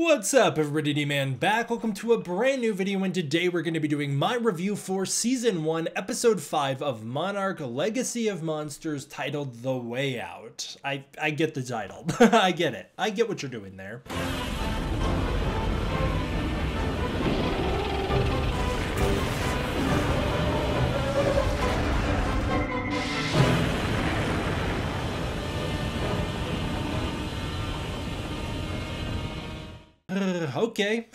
What's up everybody, D-Man back. Welcome to a brand new video, and today we're going to be doing my review for Season 1, Episode 5 of Monarch Legacy of Monsters, titled The Way Out. I get the title. I get it. I get what you're doing there. Okay.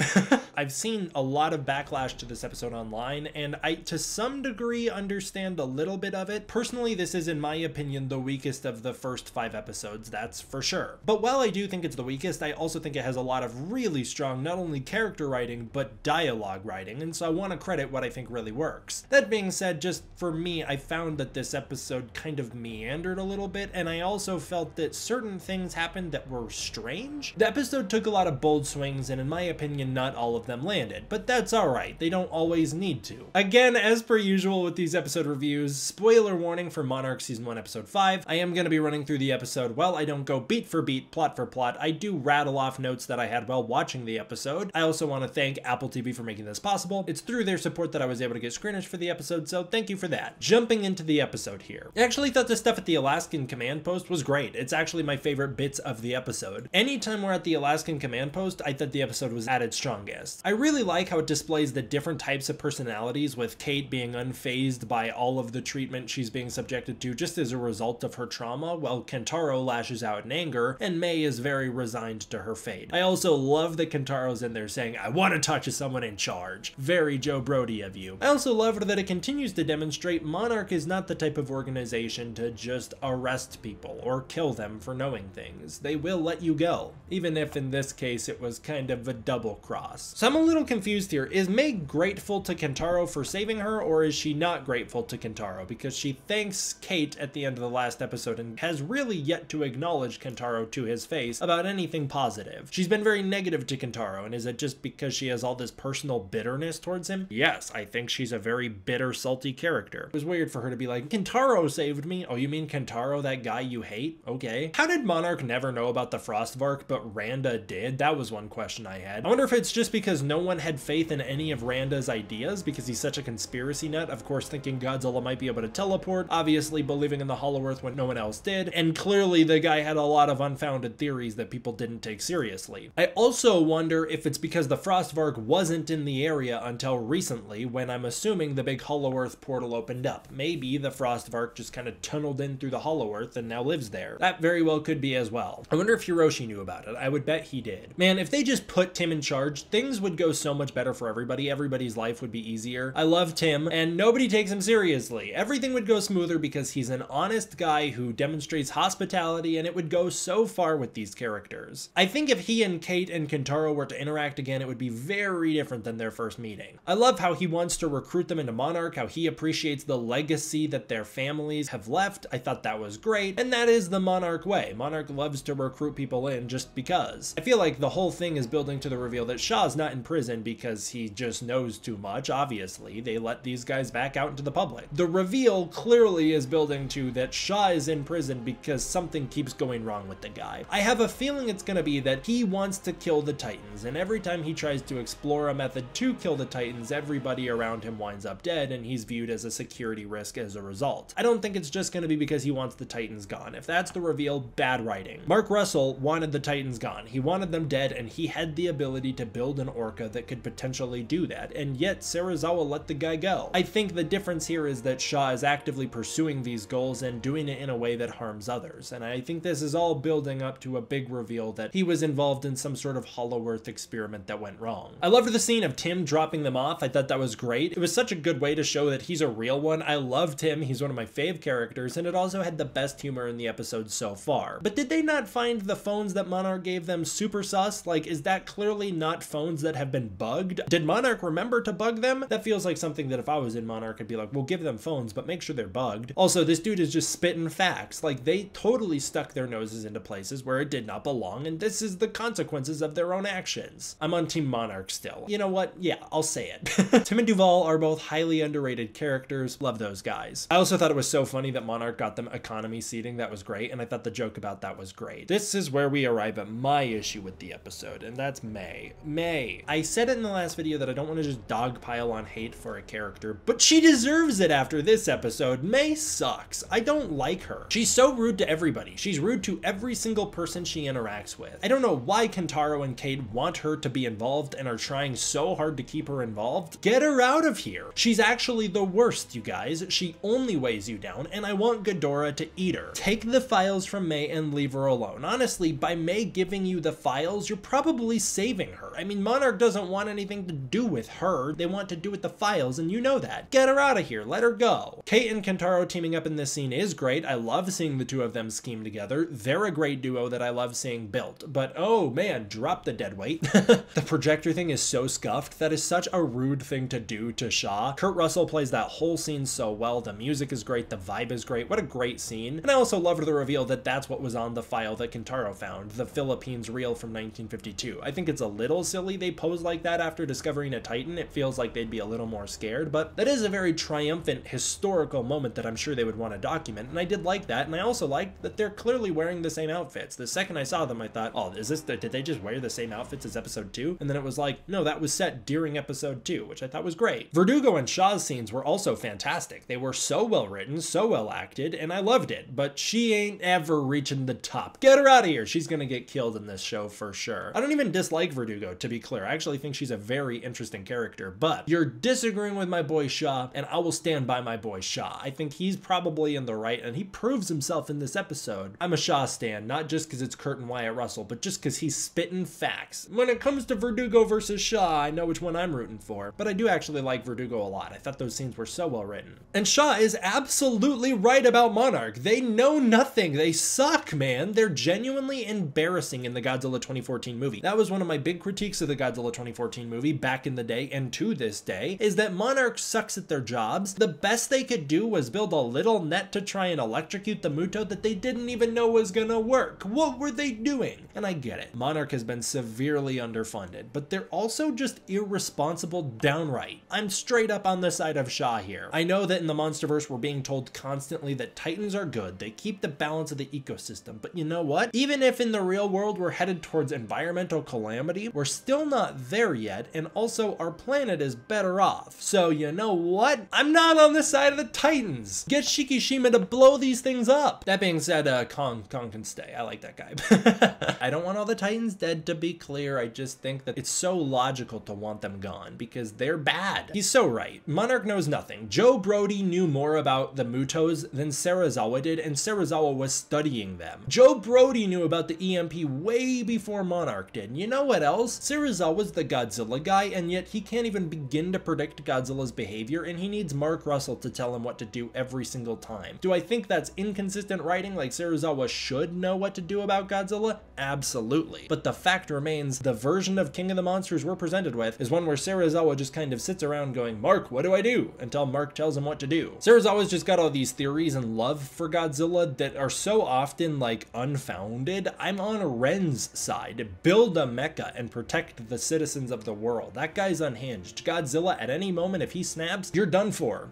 I've seen a lot of backlash to this episode online, and I, to some degree, understand a little bit of it. Personally, this is, in my opinion, the weakest of the first 5 episodes, that's for sure. But while I do think it's the weakest, I also think it has a lot of really strong, not only character writing, but dialogue writing, and so I want to credit what I think really works. That being said, just for me, I found that this episode kind of meandered a little bit, and I also felt that certain things happened that were strange. The episode took a lot of bold swings, and in my opinion, not all of them landed, but that's alright, they don't always need to. Again, as per usual with these episode reviews, spoiler warning for Monarch Season 1 Episode 5, I am going to be running through the episode. While I don't go beat for beat, plot for plot, I do rattle off notes that I had while watching the episode. I also want to thank Apple TV for making this possible. It's through their support that I was able to get screenage for the episode, so thank you for that. Jumping into the episode here. I actually thought the stuff at the Alaskan command post was great. It's actually my favorite bits of the episode. Anytime we're at the Alaskan command post, I thought the episode was at its strongest. I really like how it displays the different types of personalities, with Cate being unfazed by all of the treatment she's being subjected to just as a result of her trauma, while Kentaro lashes out in anger, and May is very resigned to her fate. I also love that Kentaro's in there saying, "I want to touch someone in charge." Very Joe Brody of you. I also loved that it continues to demonstrate Monarch is not the type of organization to just arrest people or kill them for knowing things. They will let you go, even if in this case it was kind of a double cross. So I'm a little confused here. Is May grateful to Kentaro for saving her, or is she not grateful to Kentaro? Because she thanks Cate at the end of the last episode and has really yet to acknowledge Kentaro to his face about anything positive. She's been very negative to Kentaro, and is it just because she has all this personal bitterness towards him? Yes, I think she's a very bitter, salty character. It was weird for her to be like, "Kentaro saved me." Oh, you mean Kentaro, that guy you hate? Okay. How did Monarch never know about the Frostvark, but Randa did? That was one question I had. I wonder if it's just because no one had faith in any of Randa's ideas, because he's such a conspiracy nut, of course thinking Godzilla might be able to teleport, obviously believing in the Hollow Earth when no one else did, and clearly the guy had a lot of unfounded theories that people didn't take seriously. I also wonder if it's because the Frostvark wasn't in the area until recently, when I'm assuming the big Hollow Earth portal opened up. Maybe the Frostvark just kind of tunneled in through the Hollow Earth and now lives there. That very well could be as well. I wonder if Hiroshi knew about it. I would bet he did. Man, if they just put Tim in charge, things would go so much better for everybody. Everybody's life would be easier. I love Tim, and nobody takes him seriously. Everything would go smoother because he's an honest guy who demonstrates hospitality, and it would go so far with these characters. I think if he and Cate and Kentaro were to interact again, it would be very different than their first meeting. I love how he wants to recruit them into Monarch, how he appreciates the legacy that their families have left. I thought that was great, and that is the Monarch way. Monarch loves to recruit people in just because. I feel like the whole thing is building to the reveal that Shaw's not in prison because he just knows too much. Obviously, they let these guys back out into the public. The reveal clearly is building to that Shaw is in prison because something keeps going wrong with the guy. I have a feeling it's gonna be that he wants to kill the Titans, and every time he tries to explore a method to kill the Titans, everybody around him winds up dead, and he's viewed as a security risk as a result. I don't think it's just gonna be because he wants the Titans gone. If that's the reveal, bad writing. Mark Russell wanted the Titans gone. He wanted them dead, and he had the ability to build an orca that could potentially do that, and yet Serizawa let the guy go. I think the difference here is that Shaw is actively pursuing these goals and doing it in a way that harms others, and I think this is all building up to a big reveal that he was involved in some sort of Hollow Earth experiment that went wrong. I loved the scene of Tim dropping them off. I thought that was great. It was such a good way to show that he's a real one. I loved him. He's one of my fave characters, and it also had the best humor in the episode so far. But did they not find the phones that Monarch gave them super sus? Like, is that clearly not phones that have been bugged. Did Monarch remember to bug them? That feels like something that if I was in Monarch, I'd be like, we'll give them phones, but make sure they're bugged. Also, this dude is just spitting facts. Like, they totally stuck their noses into places where it did not belong, and this is the consequences of their own actions. I'm on Team Monarch still. You know what? Yeah, I'll say it. Tim and Duval are both highly underrated characters. Love those guys. I also thought it was so funny that Monarch got them economy seating. That was great, and I thought the joke about that was great. This is where we arrive at my issue with the episode, and that's May. May. I said it in the last video that I don't want to just dogpile on hate for a character, but she deserves it after this episode. May sucks. I don't like her. She's so rude to everybody. She's rude to every single person she interacts with. I don't know why Kentaro and Cate want her to be involved and are trying so hard to keep her involved. Get her out of here. She's actually the worst, you guys. She only weighs you down, and I want Ghidorah to eat her. Take the files from May and leave her alone. Honestly, by May giving you the files, you're probably saving her. I mean, Monarch doesn't want anything to do with her. They want to do with the files, and you know that. Get her out of here. Let her go. Cate and Kentaro teaming up in this scene is great. I love seeing the two of them scheme together. They're a great duo that I love seeing built. But oh man, drop the dead weight. The projector thing is so scuffed. That is such a rude thing to do to Shaw. Kurt Russell plays that whole scene so well. The music is great. The vibe is great. What a great scene. And I also loved the reveal that that's what was on the file that Kentaro found, the Philippines reel from 1952. I think it's a little silly they pose like that after discovering a Titan. It feels like they'd be a little more scared, but that is a very triumphant historical moment that I'm sure they would want to document, and I did like that. And I also liked that they're clearly wearing the same outfits. The second I saw them, I thought, oh, did they just wear the same outfits as episode 2? And then it was like, no, that was set during episode 2, which I thought was great. Verdugo and Shaw's scenes were also fantastic. They were so well written, so well acted, and I loved it, but she ain't ever reaching the top. Get her out of here. She's gonna get killed in this show for sure. I don't even dislike Verdugo, to be clear. I actually think she's a very interesting character, but you're disagreeing with my boy Shaw, and I will stand by my boy Shaw. I think he's probably in the right, and he proves himself in this episode. I'm a Shaw stan, not just because it's Kurt and Wyatt Russell, but just because he's spitting facts. When it comes to Verdugo versus Shaw, I know which one I'm rooting for, but I do actually like Verdugo a lot. I thought those scenes were so well written. And Shaw is absolutely right about Monarch. They know nothing. They suck, man. They're genuinely embarrassing in the Godzilla 2014 movie. That was one of my big critiques of the Godzilla 2014 movie back in the day and to this day, is that Monarch sucks at their jobs. The best they could do was build a little net to try and electrocute the Muto that they didn't even know was gonna work. What were they doing? And I get it. Monarch has been severely underfunded, but they're also just irresponsible downright. I'm straight up on the side of Shaw here. I know that in the MonsterVerse we're being told constantly that Titans are good. They keep the balance of the ecosystem, but you know what? Even if in the real world we're headed towards environmental calamity, we're still not there yet, and also our planet is better off. So you know what? I'm not on the side of the Titans. Get Shikishima to blow these things up. That being said, Kong can stay. I like that guy. I don't want all the Titans dead, to be clear. I just think that it's so logical to want them gone because they're bad. He's so right. Monarch knows nothing. Joe Brody knew more about the Mutos than Serizawa did, and Serizawa was studying them. Joe Brody knew about the EMP way before Monarch did. And you know what else? Serizawa's the Godzilla guy, and yet he can't even begin to predict Godzilla's behavior, and he needs Mark Russell to tell him what to do every single time. Do I think that's inconsistent writing, like Serizawa should know what to do about Godzilla? Absolutely. But the fact remains, the version of King of the Monsters we're presented with is one where Serizawa just kind of sits around going, Mark, what do I do? Until Mark tells him what to do. Serizawa's just got all these theories and love for Godzilla that are so often like unfounded. I'm on Ren's side. Build a mecha and protect the citizens of the world. That guy's unhinged. Godzilla, at any moment, if he snaps, you're done for.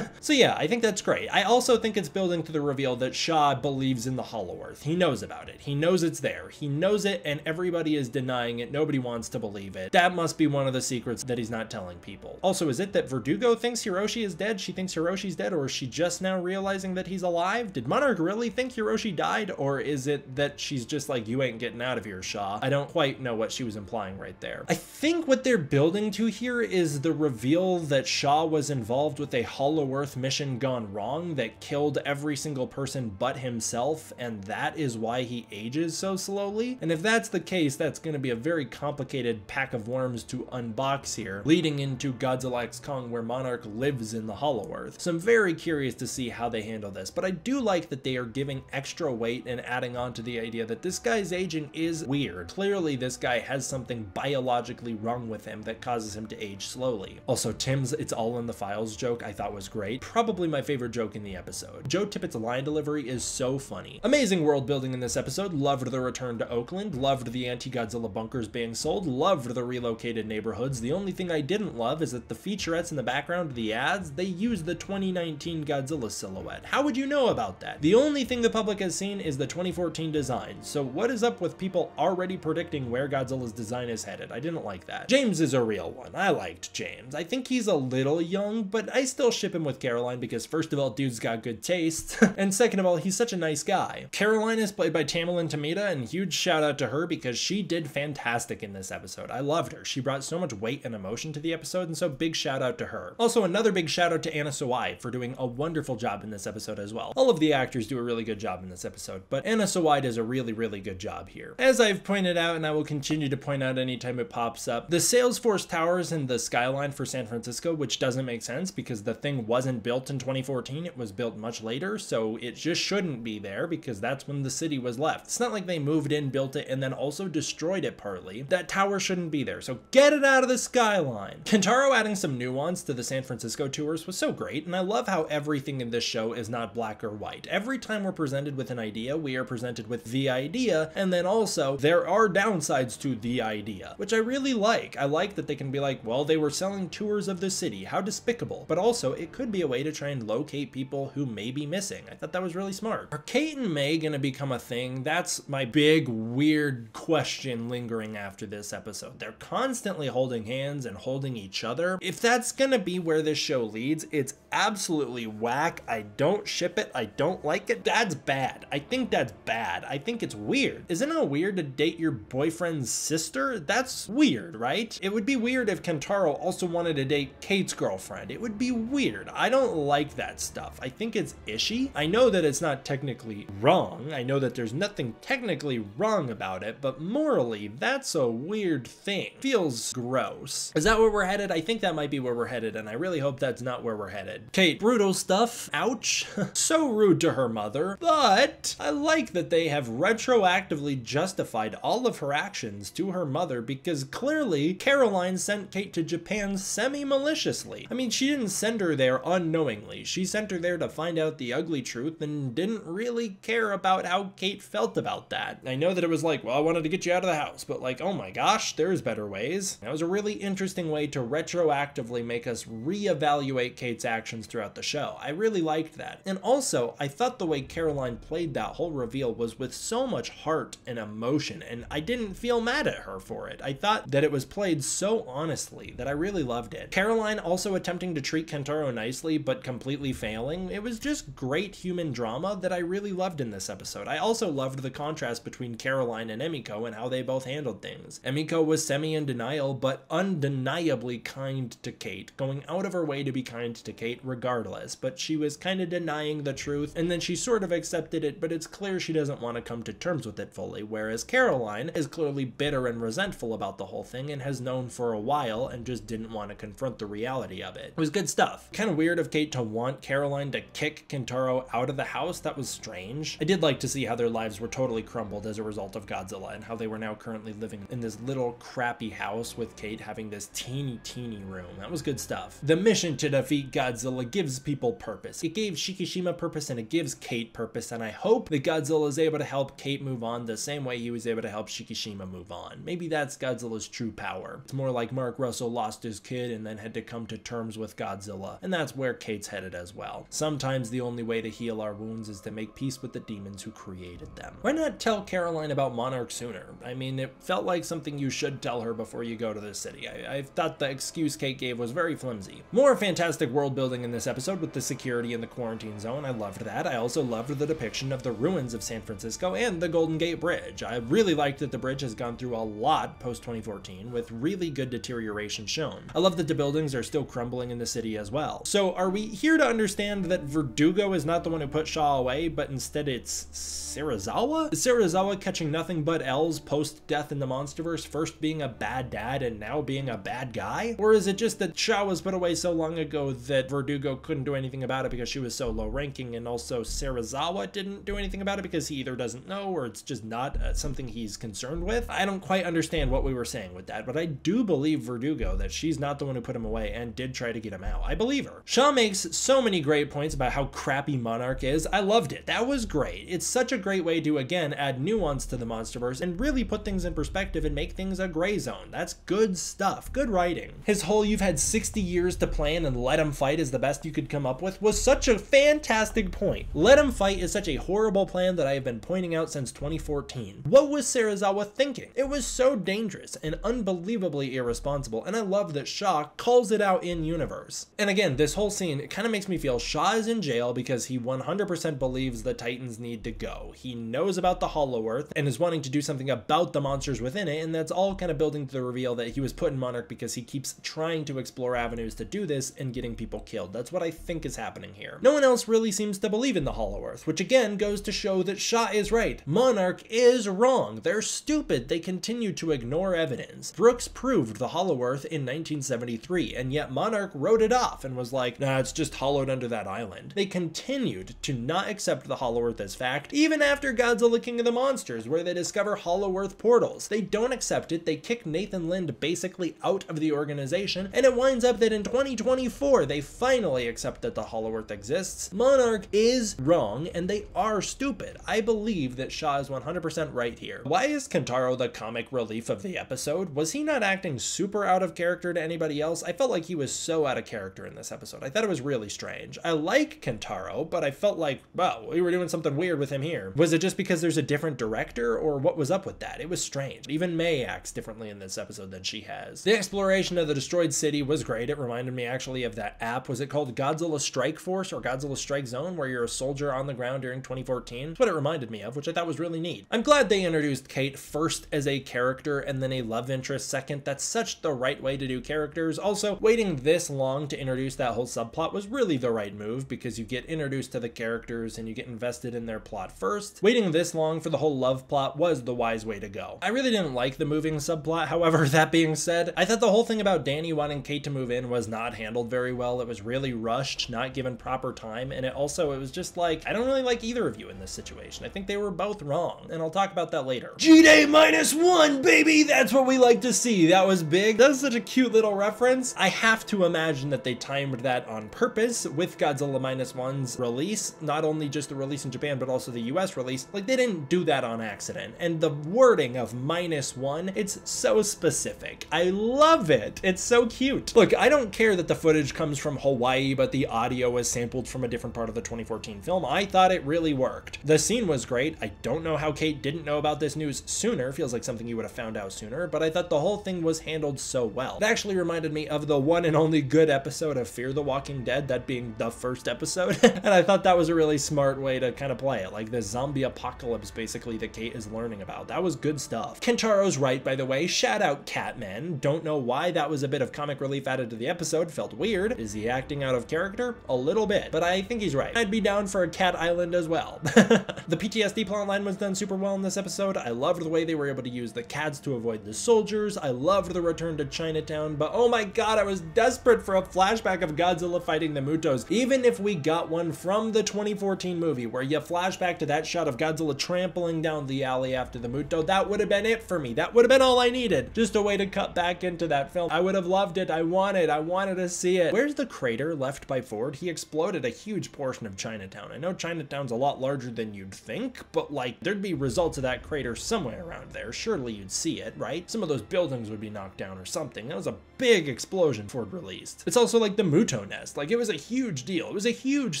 So yeah, I think that's great. I also think it's building to the reveal that Shaw believes in the Hollow Earth. He knows about it. He knows it's there. He knows it, and everybody is denying it. Nobody wants to believe it. That must be one of the secrets that he's not telling people. Also, is it that Verdugo thinks Hiroshi is dead? She thinks Hiroshi's dead, or is she just now realizing that he's alive? Did Monarch really think Hiroshi died, or is it that she's just like, you ain't getting out of here, Shaw? I don't quite know what she was implying right there. I think what they're building to here is the reveal that Shaw was involved with a Hollow Earth mission gone wrong that killed every single person but himself, and that is why he ages so slowly. And if that's the case, that's going to be a very complicated pack of worms to unbox here, leading into Godzilla x Kong, where Monarch lives in the Hollow Earth. So I'm very curious to see how they handle this, but I do like that they are giving extra weight and adding on to the idea that this guy's aging is weird. Clearly this guy has something biologically neurologically wrong with him that causes him to age slowly. Also, Tim's "it's all in the files" joke I thought was great. Probably my favorite joke in the episode. Joe Tippett's line delivery is so funny. Amazing world building in this episode. Loved the return to Oakland. Loved the anti-Godzilla bunkers being sold. Loved the relocated neighborhoods. The only thing I didn't love is that the featurettes in the background of the ads, they use the 2019 Godzilla silhouette. How would you know about that? The only thing the public has seen is the 2014 design. So what is up with people already predicting where Godzilla's design is headed? I didn't like that. James is a real one. I liked James. I think he's a little young, but I still ship him with Caroline because first of all, dude's got good taste, and second of all, he's such a nice guy. Caroline is played by Tamilyn Tomita, and huge shout out to her because she did fantastic in this episode. I loved her. She brought so much weight and emotion to the episode, and so big shout out to her. Also, another big shout out to Anna Sawai for doing a wonderful job in this episode as well. All of the actors do a really good job in this episode, but Anna Sawai does a really, really good job here. As I've pointed out, and I will continue to point out anytime it pops up, the Salesforce Towers and the skyline for San Francisco, which doesn't make sense because the thing wasn't built in 2014, it was built much later, so it just shouldn't be there because that's when the city was left. It's not like they moved in, built it, and then also destroyed it partly. That tower shouldn't be there, so get it out of the skyline. Kentaro adding some nuance to the San Francisco tours was so great, and I love how everything in this show is not black or white. Every time we're presented with an idea, we are presented with the idea, and then also there are downsides to the idea, which I really like. I like that they can be like, well, they were selling tours of the city, how despicable, but also it could be a way to try and locate people who may be missing. I thought that was really smart. Are Cate and May gonna become a thing? That's my big weird question lingering after this episode. They're constantly holding hands and holding each other. If that's gonna be where this show leads, it's absolutely whack. I don't ship it. I don't like it. That's bad. I think that's bad. I think it's weird. Isn't it weird to date your boyfriend's sister? That's weird, right? It would be weird if Kentaro also wanted to date Cate's girlfriend. It would be weird. I don't like that stuff. I think it's ishy. I know that it's not technically wrong. I know that there's nothing technically wrong about it, but morally, that's a weird thing. Feels gross. Is that where we're headed? I think that might be where we're headed, and I really hope that's not where we're headed. Cate, brutal stuff. Ouch. So rude to her mother, but I like that they have retroactively justified all of her actions to her mother because clearly Caroline sent Cate to Japan semi-maliciously. I mean, she didn't send her there unknowingly. She sent her there to find out the ugly truth and didn't really care about how Cate felt about that. I know that it was like, well, I wanted to get you out of the house, but like, oh my gosh, there's better ways. That was a really interesting way to retroactively make us reevaluate Cate's actions throughout the show. I really liked that. And also, I thought the way Caroline played that whole reveal was with so much heart and emotion, and I didn't feel mad at her for it. I thought that it was played so honestly that I really loved it. Caroline also attempting to treat Kentaro nicely, but completely failing. It was just great human drama that I really loved in this episode. I also loved the contrast between Caroline and Emiko and how they both handled things. Emiko was semi in denial, but undeniably kind to Cate, going out of her way to be kind to Cate regardless, but she was kind of denying the truth, and then she sort of accepted it, but it's clear she doesn't want to come to terms with it fully, whereas Caroline is clearly bitter and resentful about the whole thing and has known for a while and just didn't want to confront the reality of it. It was good stuff. Kind of weird of Cate to want Caroline to kick Kentaro out of the house. That was strange. I did like to see how their lives were totally crumbled as a result of Godzilla and how they were now currently living in this little crappy house with Cate having this teeny room. That was good stuff. The mission to defeat Godzilla gives people purpose. It gave Shikishima purpose and it gives Cate purpose, and I hope that Godzilla is able to help Cate move on the same way he was able to help Shikishima move on. Maybe that's Godzilla's true power. It's more like Mark Russell lost his kid and then had to come to terms with Godzilla, and that's where Cate's headed as well. Sometimes the only way to heal our wounds is to make peace with the demons who created them. Why not tell Caroline about Monarch sooner? I mean, it felt like something you should tell her before you go to the city. I thought the excuse Cate gave was very flimsy. More fantastic world building in this episode with the security in the quarantine zone. I loved that. I also loved the depiction of the ruins of San Francisco and the Golden Gate Bridge. I really liked that the bridge has gone through a lot post 2014 with really good deterioration shown. I love that the buildings are still crumbling in the city as well. So are we here to understand that Verdugo is not the one who put Shaw away, but instead it's Serizawa? Is Serizawa catching nothing but L's post-death in the MonsterVerse, first being a bad dad and now being a bad guy? Or is it just that Shaw was put away so long ago that Verdugo Verdugo couldn't do anything about it because she was so low ranking, and also Serizawa didn't do anything about it because he either doesn't know or it's just not something he's concerned with. I don't quite understand what we were saying with that, but I do believe Verdugo that she's not the one who put him away and did try to get him out. I believe her. Shaw makes so many great points about how crappy Monarch is. I loved it. That was great. It's such a great way to, again, add nuance to the MonsterVerse and really put things in perspective and make things a gray zone. That's good stuff. Good writing. His whole "you've had 60 years to plan and let him fight is the best you could come up with" was such a fantastic point. Let him fight is such a horrible plan that I have been pointing out since 2014. What was Serizawa thinking? It was so dangerous and unbelievably irresponsible, and I love that Shaw calls it out in universe. And again, this whole scene, it kind of makes me feel Shaw is in jail because he 100% believes the Titans need to go. He knows about the Hollow Earth and is wanting to do something about the monsters within it, and that's all kind of building to the reveal that he was put in Monarch because he keeps trying to explore avenues to do this and getting people killed. That's what I think is happening here. No one else really seems to believe in the Hollow Earth, which again goes to show that Shaw is right. Monarch is wrong. They're stupid. They continue to ignore evidence. Brooks proved the Hollow Earth in 1973, and yet Monarch wrote it off and was like, nah, it's just hollowed under that island. They continued to not accept the Hollow Earth as fact, even after Godzilla King of the Monsters, where they discover Hollow Earth portals. They don't accept it. They kick Nathan Lind basically out of the organization, and it winds up that in 2024, they finally accept that the Hollow Earth exists. Monarch is wrong, and they are stupid. I believe that Shaw is 100% right here. Why is Kentaro the comic relief of the episode? Was he not acting super out of character to anybody else? I felt like he was so out of character in this episode. I thought it was really strange. I like Kentaro, but I felt like, well, we were doing something weird with him here. Was it just because there's a different director, or what was up with that? It was strange. Even May acts differently in this episode than she has. The exploration of the destroyed city was great. It reminded me actually of that app. Was it called Godzilla Strike Force or Godzilla Strike Zone, where you're a soldier on the ground during 2014? That's what it reminded me of, which I thought was really neat. I'm glad they introduced Cate first as a character and then a love interest second. That's such the right way to do characters. Also, waiting this long to introduce that whole subplot was really the right move because you get introduced to the characters and you get invested in their plot first. Waiting this long for the whole love plot was the wise way to go. I really didn't like the moving subplot. However, that being said, I thought the whole thing about Danny wanting Cate to move in was not handled very well. It was really rushed, not given proper time, and it was just like, I don't really like either of you in this situation. I think they were both wrong, and I'll talk about that later. G-Day -1, baby! That's what we like to see. That was big. That was such a cute little reference. I have to imagine that they timed that on purpose with Godzilla -1's release, not only just the release in Japan, but also the US release. Like, they didn't do that on accident. And the wording of -1, it's so specific. I love it. It's so cute. Look, I don't care that the footage comes from Hawaii, but the audio was sampled from a different part of the 2014 film. I thought it really worked. The scene was great. I don't know how Cate didn't know about this news sooner. Feels like something you would have found out sooner, but I thought the whole thing was handled so well. It actually reminded me of the one and only good episode of Fear the Walking Dead, that being the first episode. And I thought that was a really smart way to kind of play it, like the zombie apocalypse basically that Cate is learning about. That was good stuff. Kentaro's right, by the way. Shout out Catman. Don't know why that was a bit of comic relief added to the episode. Felt weird. Is he acting out of character? A little bit, but I think he's right. I'd be down for a Cat Island as well. The PTSD plotline was done super well in this episode. I loved the way they were able to use the cats to avoid the soldiers. I loved the return to Chinatown, but oh my god, I was desperate for a flashback of Godzilla fighting the Mutos. Even if we got one from the 2014 movie where you flashback to that shot of Godzilla trampling down the alley after the Muto, that would have been it for me. That would have been all I needed. Just a way to cut back into that film. I would have loved it. I wanted to see it. Where's the crater left by Ford? He exploded a huge portion of Chinatown. I know Chinatown's a lot larger than you'd think, but like, there'd be results of that crater somewhere around there. Surely you'd see it, right? Some of those buildings would be knocked down or something. That was a big explosion Ford released. It's also like the Muto nest. Like, it was a huge deal. It was a huge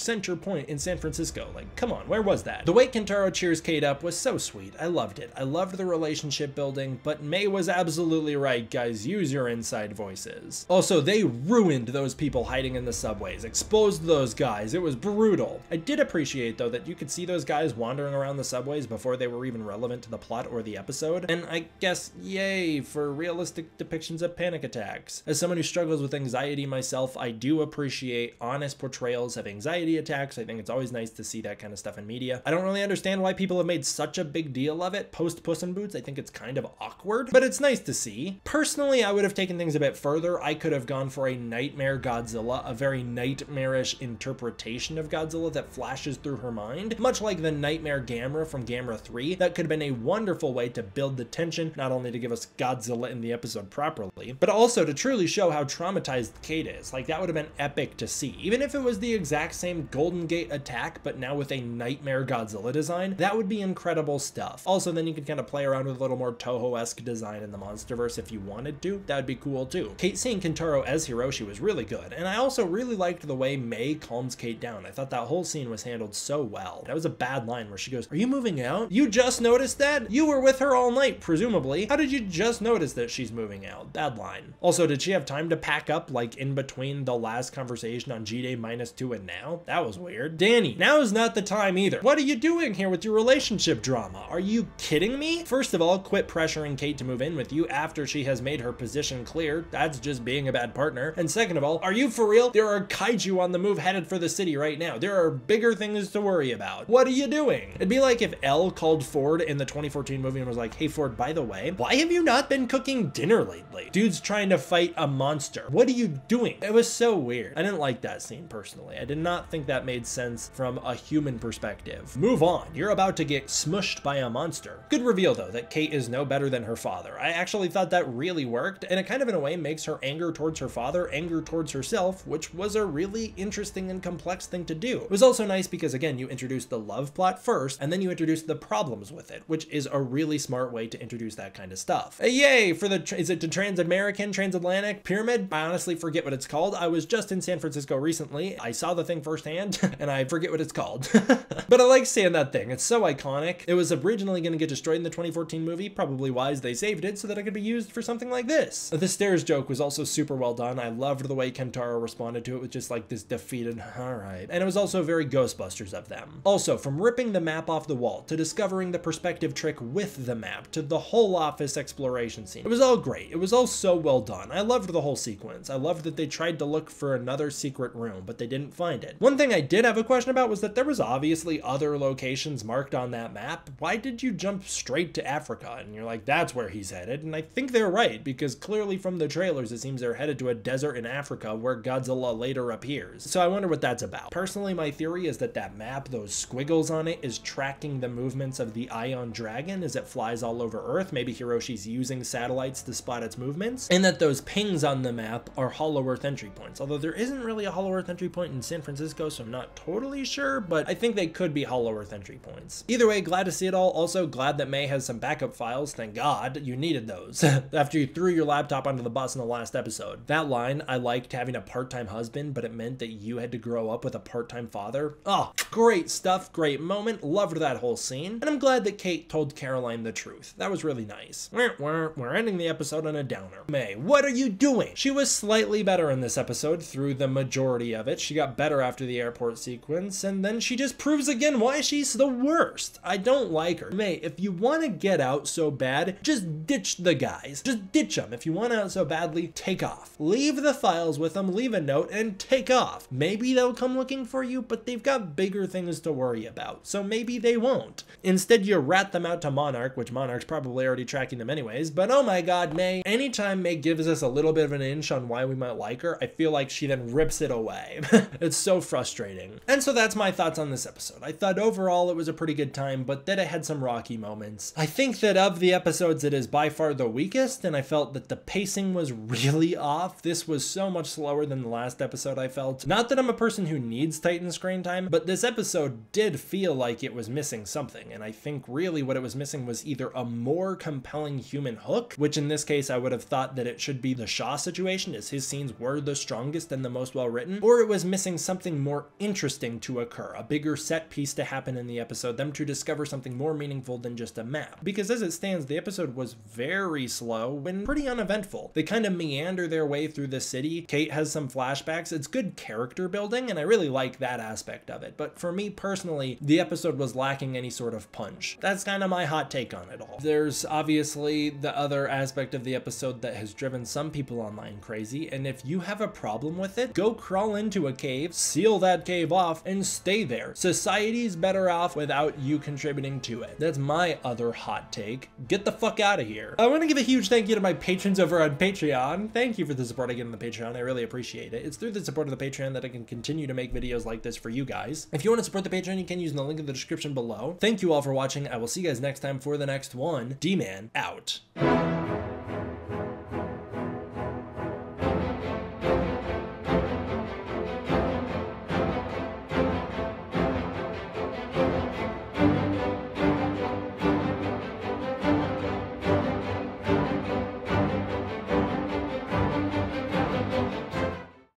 center point in San Francisco. Like, come on, where was that? The way Kentaro cheers Cate up was so sweet. I loved it. I loved the relationship building, but May was absolutely right, guys. Use your inside voices. Also, they ruined those people hiding in the subways, exposed those guys. It was brutal. I did appreciate, though, that you could see those guys wandering around the subways before they were even relevant to the plot or the episode. And I guess, yay for realistic depictions of panic attacks. As someone who struggles with anxiety myself, I do appreciate honest portrayals of anxiety attacks. I think it's always nice to see that kind of stuff in media. I don't really understand why people have made such a big deal of it post Puss in Boots. I think it's kind of awkward, but it's nice to see. Personally, I would have taken things a bit further. I could have gone for a Nightmare Godzilla a very nightmarish interpretation of Godzilla that flashes through her mind, much like the nightmare Gamera from Gamera 3. That could have been a wonderful way to build the tension, not only to give us Godzilla in the episode properly, but also to truly show how traumatized Cate is. Like, that would have been epic to see. Even if it was the exact same Golden Gate attack, but now with a nightmare Godzilla design, that would be incredible stuff. Also, then you could kind of play around with a little more Toho-esque design in the MonsterVerse if you wanted to. That would be cool too. Cate seeing Kentaro as Hiroshi was really good, and I also really liked the way Mei calms Cate down. I thought that whole scene was handled so well. That was a bad line where she goes, "Are you moving out? You just noticed that? You were with her all night, presumably. How did you just notice that she's moving out?" Bad line. Also, did she have time to pack up, like, in between the last conversation on G-Day -2 and now? That was weird. Danny, now is not the time either. What are you doing here with your relationship drama? Are you kidding me? First of all, quit pressuring Cate to move in with you after she has made her position clear. That's just being a bad partner. And second of all, are you for real? There are kaiju on the move headed for the city right now. There are bigger things to worry about. What are you doing? It'd be like if Elle called Ford in the 2014 movie and was like, "Hey Ford, by the way, why have you not been cooking dinner lately? Dude's trying to fight a monster. What are you doing?" It was so weird. I didn't like that scene personally. I did not think that made sense from a human perspective. Move on. You're about to get smushed by a monster. Good reveal though, that Cate is no better than her father. I actually thought that really worked, and it kind of in a way makes her anger towards her father anger towards herself, which was a really interesting and complex thing to do. It was also nice because again, you introduced the love plot first, and then you introduced the problems with it, which is a really smart way to introduce that kind of stuff. Yay for the, is it the Trans-American, Transatlantic Pyramid? I honestly forget what it's called. I was just in San Francisco recently. I saw the thing firsthand, and I forget what it's called. But I like seeing that thing. It's so iconic. It was originally going to get destroyed in the 2014 movie, probably wise they saved it so that it could be used for something like this. The stairs joke was also super well done. I loved the way Kentaro responded to it with just like this defeated, all right. And it was also very Ghostbusters of them. Also, from ripping the map off the wall to discovering the perspective trick with the map to the whole office exploration scene, it was all great. It was all so well done. I loved the whole sequence. I loved that they tried to look for another secret room, but they didn't find it. One thing I did have a question about was that there was obviously other locations marked on that map. Why did you jump straight to Africa? And you're like, that's where he's headed. And I think they're right, because clearly from the trailers, it seems they're headed to a desert in Africa where Godzilla later appears. So I wonder what that's about. Personally, my theory is that that map, those squiggles on it, is tracking the movements of the Ion Dragon as it flies all over Earth. Maybe Hiroshi's using satellites to spot its movements. And that those pings on the map are Hollow Earth entry points. Although there isn't really a Hollow Earth entry point in San Francisco, so I'm not totally sure, but I think they could be Hollow Earth entry points. Either way, glad to see it all. Also glad that Mei has some backup files. Thank God you needed those after you threw your laptop onto the bus in the last episode. That line, I liked having a part-time husband, but it meant that you had to grow up with a part-time father. Oh, great stuff, great moment. Loved that whole scene. And I'm glad that Cate told Caroline the truth. That was really nice. We're ending the episode on a downer. Mei, what are you doing? She was slightly better in this episode through the majority of it. She got better after the airport sequence, and then she just proves again why she's the worst. I don't like her. Mei, if you want to get out so bad, just ditch the guys. Just ditch them. If you want out so badly, take off. Leave the files with them, leave a note, and take off. Maybe they'll come looking for you, but they've got bigger things to worry about, so maybe they won't. Instead, you rat them out to Monarch, which Monarch's probably already tracking them anyways, but oh my god, Mei, anytime Mei gives us a little bit of an inch on why we might like her, I feel like she then rips it away. It's so frustrating. And so that's my thoughts on this episode. I thought overall it was a pretty good time, but that it had some rocky moments. I think that of the episodes, it is by far the weakest, and I felt that the pacing was really off. This was so much slower than the last episode, I felt. Not that I'm a person who needs Titan screen time, but this episode did feel like it was missing something, and I think really what it was missing was either a more compelling human hook, which in this case I would have thought that it should be the Shaw situation, as his scenes were the strongest and the most well written, or it was missing something more interesting to occur, a bigger set piece to happen in the episode, them to discover something more meaningful than just a map. Because as it stands, the episode was very slow and pretty uneventful. They kind of meander their way through the city. Cate has some flashbacks. It's good character building, and I really like that aspect of it. But for me personally, the episode was lacking any sort of punch. That's kind of my hot take on it all. There's obviously the other aspect of the episode that has driven some people online crazy, and if you have a problem with it, go crawl into a cave, seal that cave off, and stay there. Society's better off without you contributing to it. That's my other hot take. Get the fuck out of here. I want to give a huge thank you to my patrons over on Patreon. Thank you for the support I get on the Patreon. I really appreciate it. It's through the support of the Patreon that I can continue to make videos like this for you guys. If you want to support the Patreon, you can use the link in the description below. Thank you all for watching. I will see you guys next time for the next one. D-Man out.